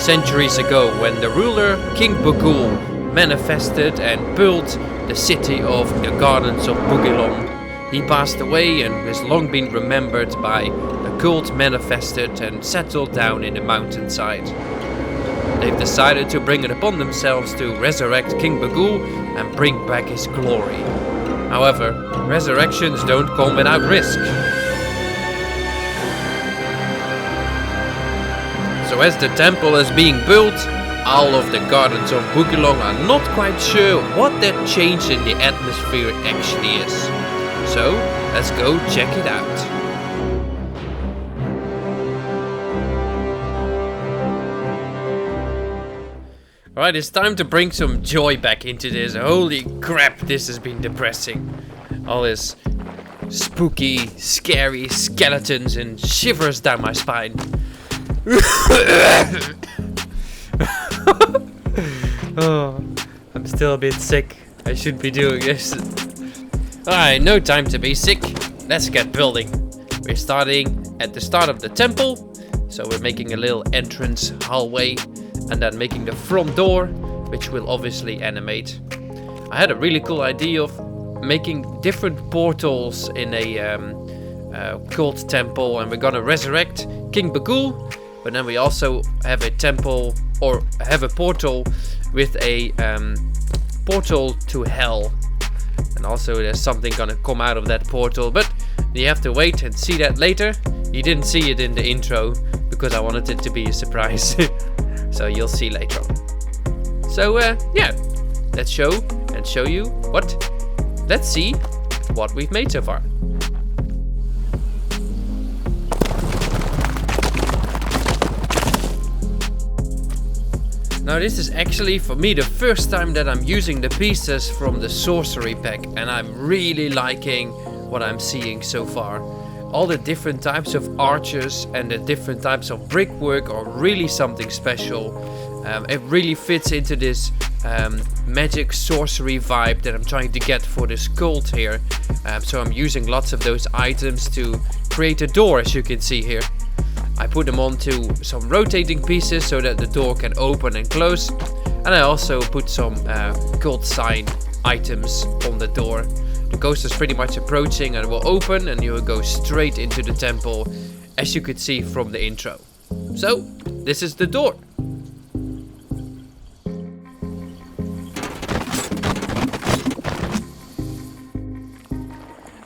Centuries ago, when the ruler King Bughuul manifested and built the city of the Gardens of Bughylon, he passed away and has long been remembered by a cult manifested and settled down in the mountainside. They've decided to bring it upon themselves to resurrect King Bughuul and bring back his glory. However, resurrections don't come without risk. So as the temple is being built, all of the Gardens of Bughylon are not quite sure what that change in the atmosphere actually is. So, let's go check it out. Alright, it's time to bring some joy back into this. Holy crap, this has been depressing. All this spooky, scary skeletons and shivers down my spine. Oh, I'm still a bit sick. I should be doing this. Alright, no time to be sick. Let's get building. We're starting at the start of the temple. So we're making a little entrance hallway. And then making the front door, which will obviously animate. I had a really cool idea of making different portals in a cult temple. And we're gonna resurrect King Bughuul. But then we also have a temple, or have a portal with a portal to hell. And also there's something gonna come out of that portal, but you have to wait and see that later. You didn't see it in the intro because I wanted it to be a surprise. So you'll see later on. So yeah, let's show you what. Let's see what we've made so far. Now this is actually for me the first time that I'm using the pieces from the sorcery pack, and I'm really liking what I'm seeing so far. All the different types of arches and the different types of brickwork are really something special. It really fits into this magic sorcery vibe that I'm trying to get for this cult here. So I'm using lots of those items to create a door, as you can see here. I put them onto some rotating pieces so that the door can open and close. And I also put some cult sign items on the door. The coaster is pretty much approaching and it will open and you will go straight into the temple, as you could see from the intro. So, this is the door.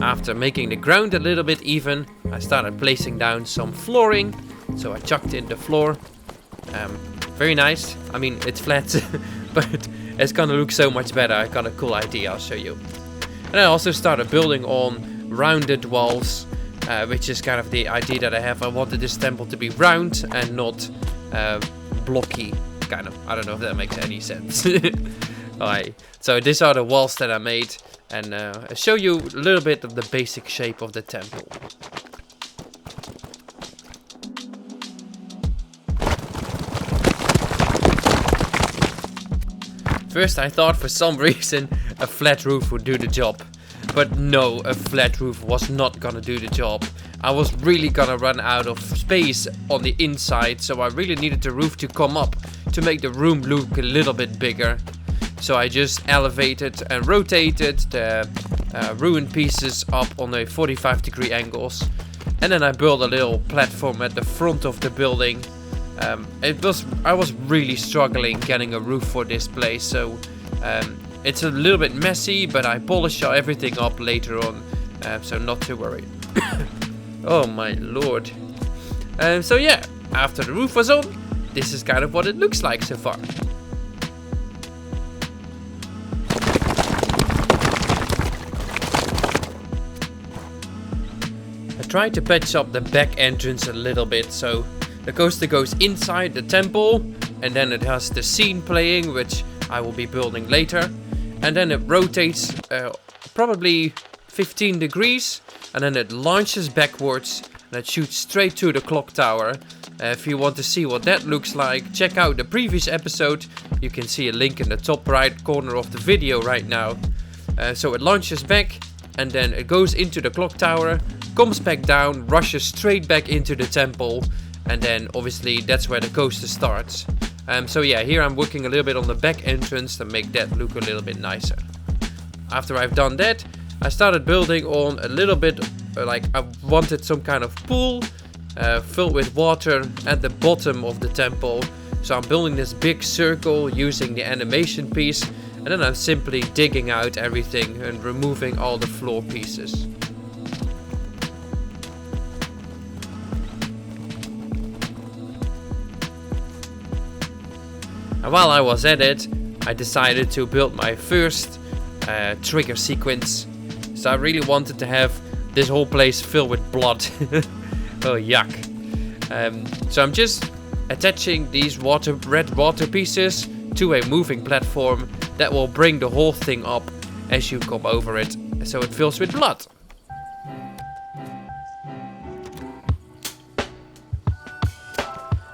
After making the ground a little bit even, I started placing down some flooring. So I chucked in the floor. Very nice. I mean, it's flat, but it's gonna look so much better. I got a cool idea, I'll show you. And I also started building on rounded walls, which is kind of the idea that I have. I wanted this temple to be round and not blocky, kind of. I don't know if that makes any sense. Alright, so these are the walls that I made. And I'll show you a little bit of the basic shape of the temple. First I thought for some reason a flat roof would do the job. But no, a flat roof was not gonna do the job. I was really gonna run out of space on the inside, so I really needed the roof to come up to make the room look a little bit bigger. So I just elevated and rotated the ruined pieces up on a 45-degree angles. And then I built a little platform at the front of the building. I was really struggling getting a roof for this place, so it's a little bit messy, but I polish everything up later on, so not to worry. Oh my lord. So yeah, after the roof was on, this is kind of what it looks like so far. I tried to patch up the back entrance a little bit, so the coaster goes inside the temple, and then it has the scene playing, which I will be building later. And then it rotates probably 15 degrees, and then it launches backwards, and it shoots straight to the clock tower. If you want to see what that looks like, check out the previous episode. You can see a link in the top right corner of the video right now. So it launches back, and then it goes into the clock tower, comes back down, rushes straight back into the temple. And then obviously that's where the coaster starts. So yeah, here I'm working a little bit on the back entrance to make that look a little bit nicer. After I've done that, I started building on a little bit, like I wanted some kind of pool filled with water at the bottom of the temple. So I'm building this big circle using the animation piece, and then I'm simply digging out everything and removing all the floor pieces. And while I was at it, I decided to build my first trigger sequence. So I really wanted to have this whole place filled with blood. Oh, yuck. So I'm just attaching these red water pieces to a moving platform that will bring the whole thing up as you come over it, so it fills with blood.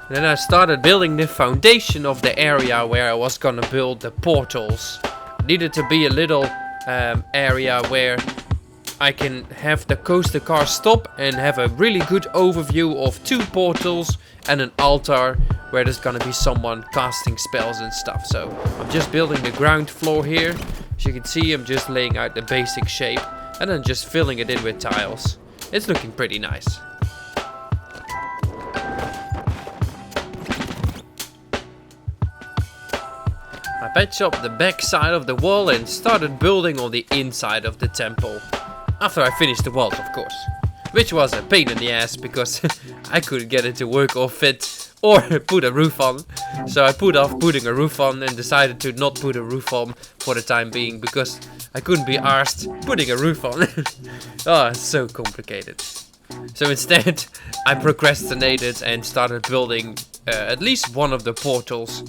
Then I started building the foundation of the area where I was gonna build the portals. It needed to be a little area where I can have the coaster car stop and have a really good overview of 2 portals and an altar where there's gonna be someone casting spells and stuff. So I'm just building the ground floor here. As you can see, I'm just laying out the basic shape and then just filling it in with tiles. It's looking pretty nice. I patched up the back side of the wall and started building on the inside of the temple. After I finished the walls, of course. Which was a pain in the ass because I couldn't get it to work or fit or put a roof on. So I put off putting a roof on and decided to not put a roof on for the time being because I couldn't be arsed putting a roof on. Oh, it's so complicated. So instead, I procrastinated and started building at least one of the portals.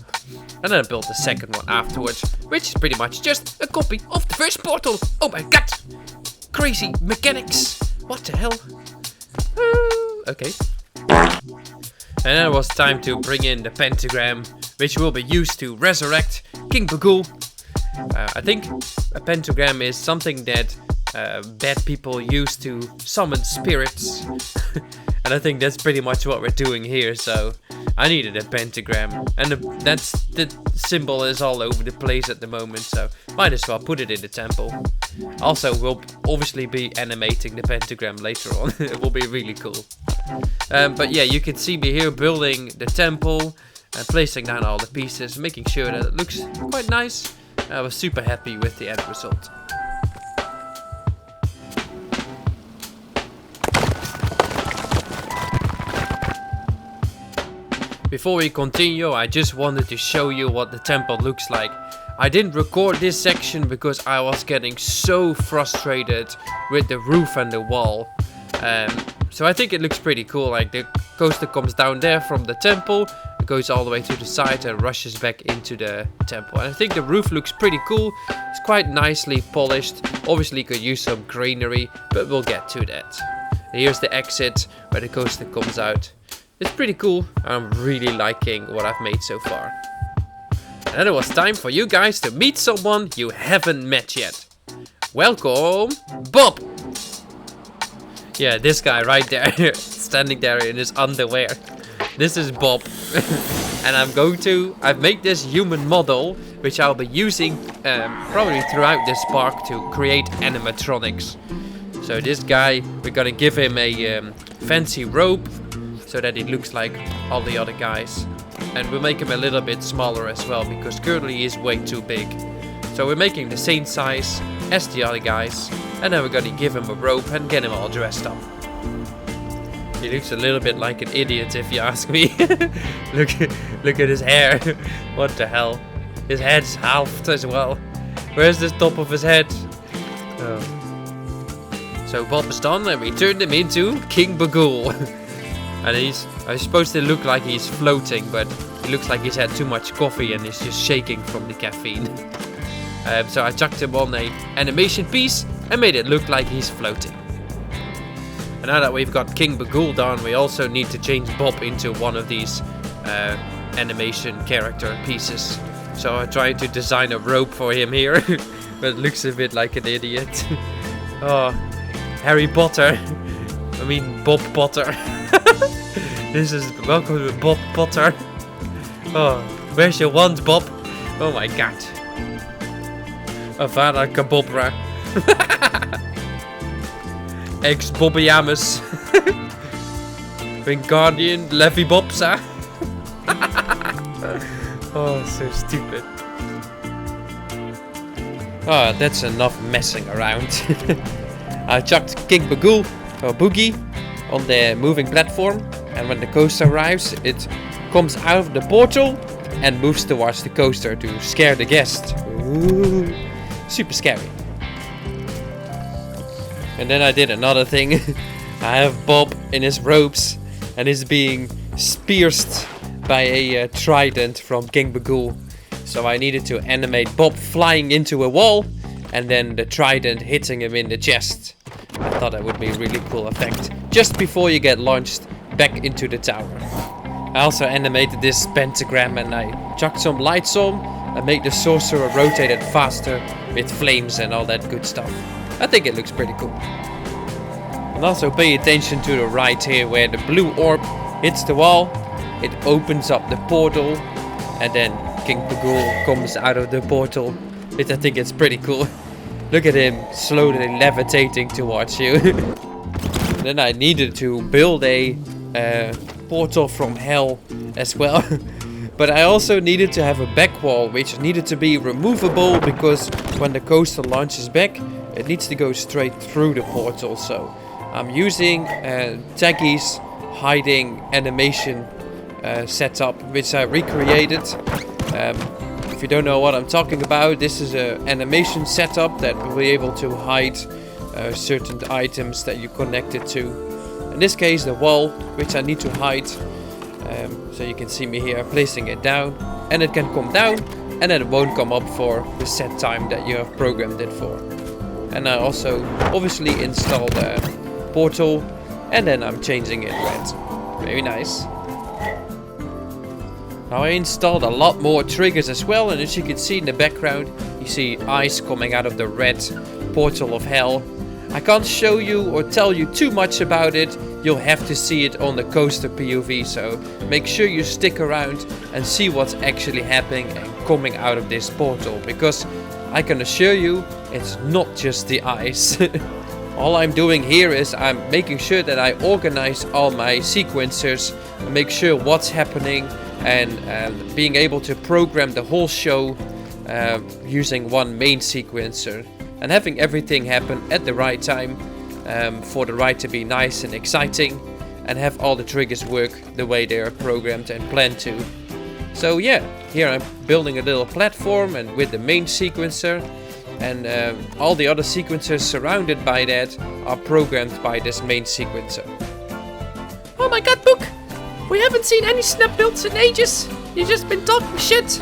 And then I built the second one afterwards, which is pretty much just a copy of the first portal. Oh my god! Crazy mechanics! What the hell? Okay. And then it was time to bring in the pentagram, which will be used to resurrect King Bughuul. I think a pentagram is something that bad people use to summon spirits. And I think that's pretty much what we're doing here, so I needed a pentagram. And the symbol is all over the place at the moment, so might as well put it in the temple. Also, we'll obviously be animating the pentagram later on. It will be really cool. But yeah, you can see me here building the temple and placing down all the pieces, making sure that it looks quite nice. I was super happy with the end result. Before we continue, I just wanted to show you what the temple looks like. I didn't record this section because I was getting so frustrated with the roof and the wall. So I think it looks pretty cool. Like the coaster comes down there from the temple, it goes all the way to the side and rushes back into the temple. And I think the roof looks pretty cool. It's quite nicely polished. Obviously could use some greenery, but we'll get to that. And here's the exit where the coaster comes out. It's pretty cool. I'm really liking what I've made so far. And then it was time for you guys to meet someone you haven't met yet. Welcome, Bob! Yeah, this guy right there, standing there in his underwear. This is Bob. And I've made this human model, which I'll be using probably throughout this park to create animatronics. So this guy, we're gonna give him a fancy robe, so that he looks like all the other guys. And we'll make him a little bit smaller as well, because currently he is way too big. So we're making the same size as the other guys, and then we're gonna give him a robe and get him all dressed up. He looks a little bit like an idiot if you ask me. Look at his hair. What the hell? His head's halved as well. Where's the top of his head? Oh. So Bob is done and we turned him into King Bughuul. And he's supposed to look like he's floating, but he looks like he's had too much coffee and he's just shaking from the caffeine. So I chucked him on an animation piece and made it look like he's floating. And now that we've got King Bughuul done, we also need to change Bob into one of these animation character pieces. So I tried to design a robe for him here, but it looks a bit like an idiot. Oh, Harry Potter. I mean Bob Potter. This is welcome to Bob Potter. Oh, Where's your wand, Bob? Oh my god. Avada Kedavra. Ex-Bobbiamus. Wingardium Levibobsa. Oh, so stupid. Oh, that's enough messing around. I chucked King Bughuul, or Boogie, on the moving platform, and when the coaster arrives, it comes out of the portal and moves towards the coaster to scare the guest. Ooh, super scary. And then I did another thing. I have Bob in his robes and is being pierced by a trident from King Bughuul. So I needed to animate Bob flying into a wall and then the trident hitting him in the chest. I thought that would be a really cool effect just before you get launched back into the tower. I also animated this pentagram and I chucked some lights on and made the sorcerer rotated faster with flames and all that good stuff. I think it looks pretty cool. And also pay attention to the right here where the blue orb hits the wall. It opens up the portal and then King Bughuul comes out of the portal. Which I think it's pretty cool. Look at him slowly levitating towards you. Then I needed to build a portal from hell as well. But I also needed to have a back wall which needed to be removable because when the coaster launches back, it needs to go straight through the portal. So I'm using Taggy's hiding animation setup, which I recreated. If you don't know what I'm talking about, this is an animation setup that will be able to hide certain items that you connected to. In this case, the wall, which I need to hide. So you can see me here placing it down, and it can come down, and then it won't come up for the set time that you have programmed it for. And I also obviously installed a portal, and then I'm changing it red. Very nice. Now I installed a lot more triggers as well, and as you can see in the background, you see eyes coming out of the red portal of hell. I can't show you or tell you too much about it. You'll have to see it on the coaster POV, so make sure you stick around and see what's actually happening and coming out of this portal, because I can assure you it's not just the eyes. All I'm doing here is I'm making sure that I organize all my sequencers and make sure what's happening, and being able to program the whole show using one main sequencer and having everything happen at the right time for the ride to be nice and exciting and have all the triggers work the way they are programmed and planned to. So yeah, here I'm building a little platform and with the main sequencer, and all the other sequencers surrounded by that are programmed by this main sequencer. Oh my god, Book! We haven't seen any snap builds in ages! You've just been talking shit!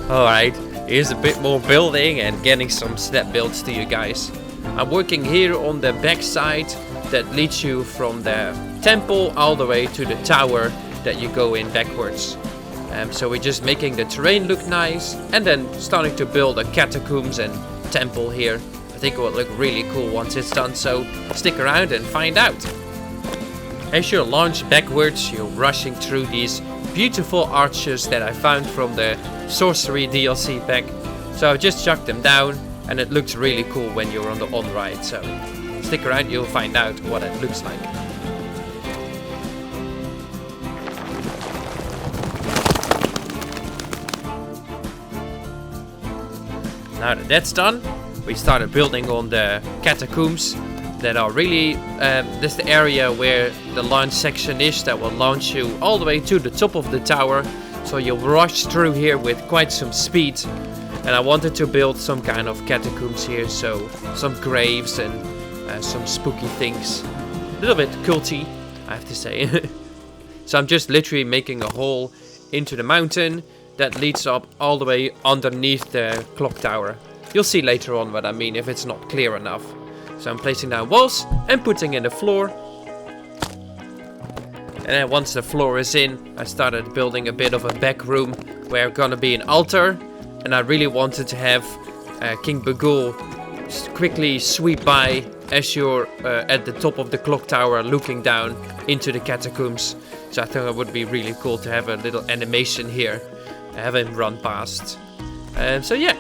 Alright, here's a bit more building and getting some snap builds to you guys. I'm working here on the back side that leads you from the temple all the way to the tower that you go in backwards. So we're just making the terrain look nice and then starting to build a catacombs and temple here. I think it will look really cool once it's done, so stick around and find out. As you launch backwards, you're rushing through these beautiful arches that I found from the Sorcery DLC pack. So I've just chucked them down and it looks really cool when you're on the on-ride. So stick around, you'll find out what it looks like. Now that that's done, we started building on the catacombs that are really, this is the area where the launch section is that will launch you all the way to the top of the tower. So you'll rush through here with quite some speed. And I wanted to build some kind of catacombs here, so some graves and some spooky things. A little bit culty, I have to say. So I'm just literally making a hole into the mountain that leads up all the way underneath the clock tower. You'll see later on what I mean if it's not clear enough. So I'm placing down walls and putting in the floor. And then once the floor is in, I started building a bit of a back room where gonna be an altar. And I really wanted to have King Bughuul quickly sweep by as you're at the top of the clock tower looking down into the catacombs. So I thought it would be really cool to have a little animation here, have him run past. So yeah.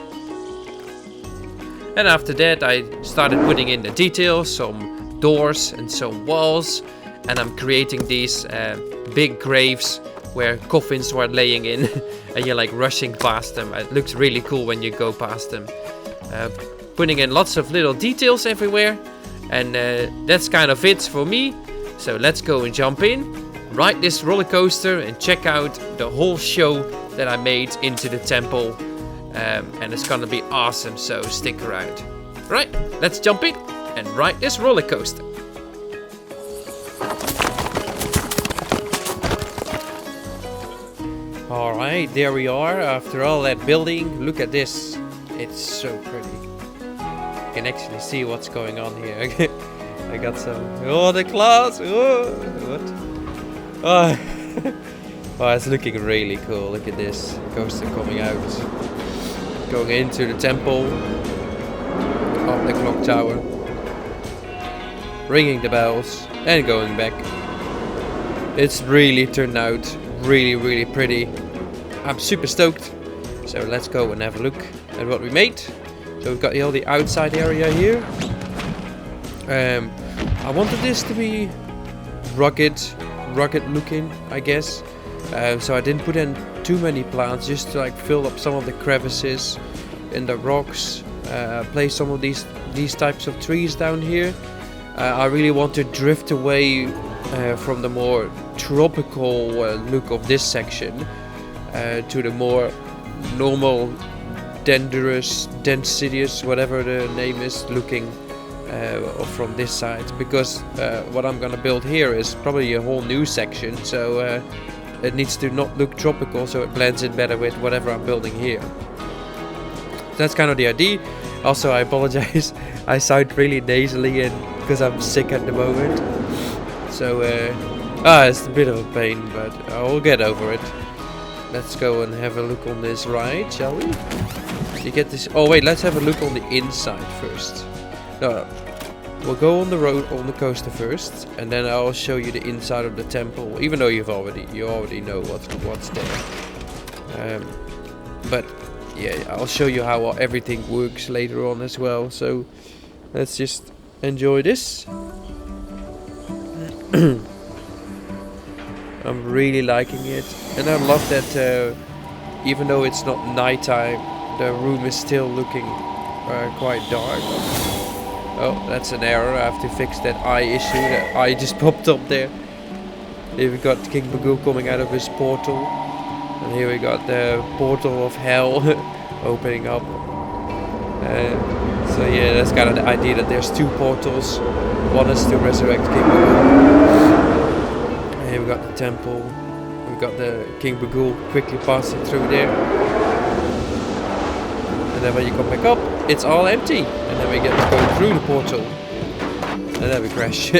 And after that I started putting in the details, some doors and some walls, and I'm creating these big graves where coffins were laying in and you're like rushing past them. It looks really cool when you go past them. Putting in lots of little details everywhere, and that's kind of it for me. So let's go and jump in, ride this roller coaster and check out the whole show that I made into the temple. And it's gonna be awesome, so stick around. Right, let's jump in and ride this roller coaster. Alright, there we are after all that building. Look at this, it's so pretty. You can actually see what's going on here. I got some, oh, the clouds, oh, what? Oh. Oh, it's looking really cool. Look at this coaster coming out, going into the temple of the clock tower, ringing the bells and going back. It's really turned out really pretty. I'm super stoked. So let's go and have a look at what we made. So we've got all the outside area here. I wanted this to be rugged looking, I guess. So I didn't put in too many plants, just to like fill up some of the crevices in the rocks. Place some of these types of trees down here. I really want to drift away from the more tropical look of this section to the more normal, densidious, whatever the name is, looking from this side. Because what I'm gonna build here is probably a whole new section, so it needs to not look tropical, so it blends in better with whatever I'm building here. That's kind of the idea. Also, I apologize, I sound really nasally and because I'm sick at the moment. So it's a bit of a pain, but I'll get over it. Let's go and have a look on this ride, shall we? You get this. Oh wait, let's have a look on the inside first. No, we'll go on the road, on the coaster first, and then I'll show you the inside of the temple. Even though you already know what's there. But yeah, I'll show you how everything works later on as well. So let's just enjoy this. I'm really liking it, and I love that even though it's not nighttime, the room is still looking quite dark. Oh, that's an error. I have to fix that eye issue. That eye just popped up there. Here we got King Bughuul coming out of his portal, and here we got the portal of hell opening up. So yeah, that's kind of the idea, that there's two portals. One is to resurrect King Bughuul. Here we got the temple. We got the King Bughuul quickly passing through there. And then when you come back up, it's all empty. And then we get to go through the portal. And then we crash.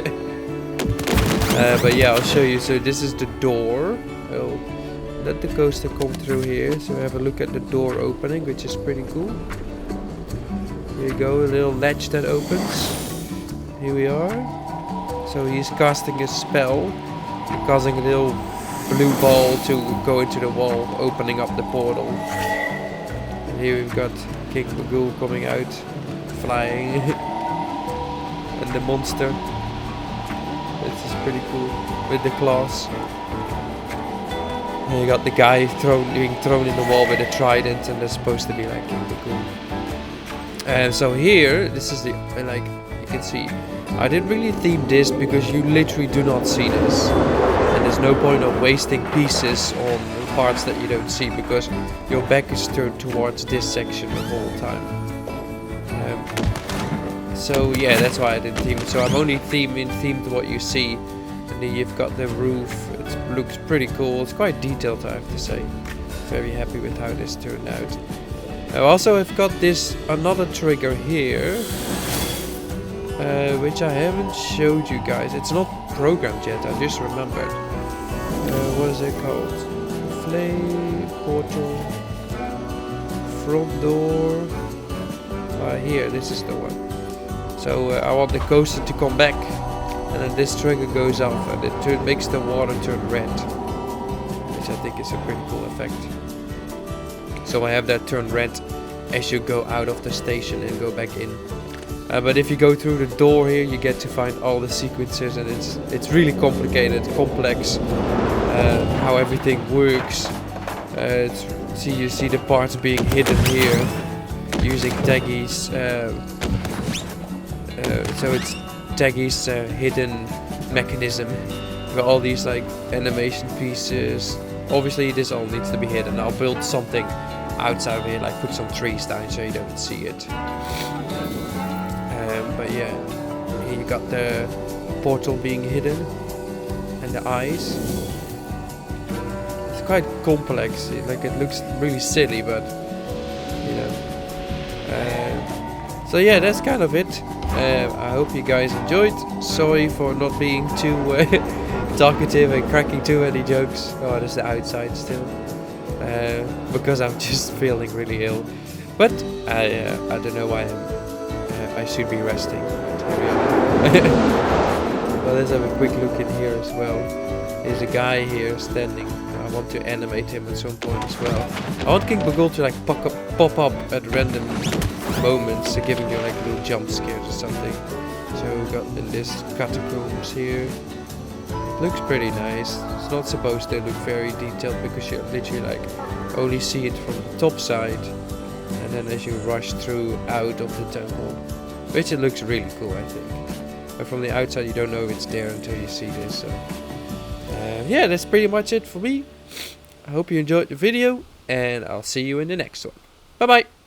But yeah, I'll show you. So this is the door. I'll let the coaster come through here. So we have a look at the door opening, which is pretty cool. Here you go, a little latch that opens. Here we are. So he's casting a spell, causing a little blue ball to go into the wall, opening up the portal. And here we've got King Bughuul coming out, flying, and the monster. This is pretty cool with the claws. And you got the guy being thrown in the wall with a trident, and that's supposed to be like King Bughuul. And so here, this is the, like you can see, I didn't really theme this because you literally do not see this. And there's no point of wasting pieces on parts that you don't see, because your back is turned towards this section the whole time. So yeah, that's why I didn't theme it. So I'm only themed what you see. And then you've got the roof. It looks pretty cool. It's quite detailed, I have to say. Very happy with how this turned out. I also have got this another trigger here, which I haven't showed you guys. It's not programmed yet, I just remembered. What is it called? Flame, portal, front door. Here, this is the one. So I want the coaster to come back, and then this trigger goes off, and it makes the water turn red, which I think is a pretty cool effect. So I have that turn red as you go out of the station and go back in. But if you go through the door here, you get to find all the sequences, and it's really complicated, complex, how everything works. You see the parts being hidden here using Taggy's. So it's Taggy's hidden mechanism where all these like animation pieces. Obviously, this all needs to be hidden. I'll build something outside of here, like put some trees down so you don't see it. But yeah, here you got the portal being hidden and the eyes. It's quite complex. Like it looks really silly, but you know. So yeah, that's kind of it. I hope you guys enjoyed. Sorry for not being too talkative and cracking too many jokes. Oh, there's the outside still. Because I'm just feeling really ill. But I don't know why I should be resting. Well, let's have a quick look in here as well. There's a guy here standing. I want to animate him at some point as well. I want King Bughuul to like pop up at random moments, giving you like little jump scares or something. So we got in this catacombs here. It looks pretty nice. It's not supposed to look very detailed because you literally like only see it from the top side, and then as you rush through out of the temple, which it looks really cool, I think. But from the outside you don't know if it's there until you see this. So yeah, that's pretty much it for me. I hope you enjoyed the video, and I'll see you in the next one. Bye bye.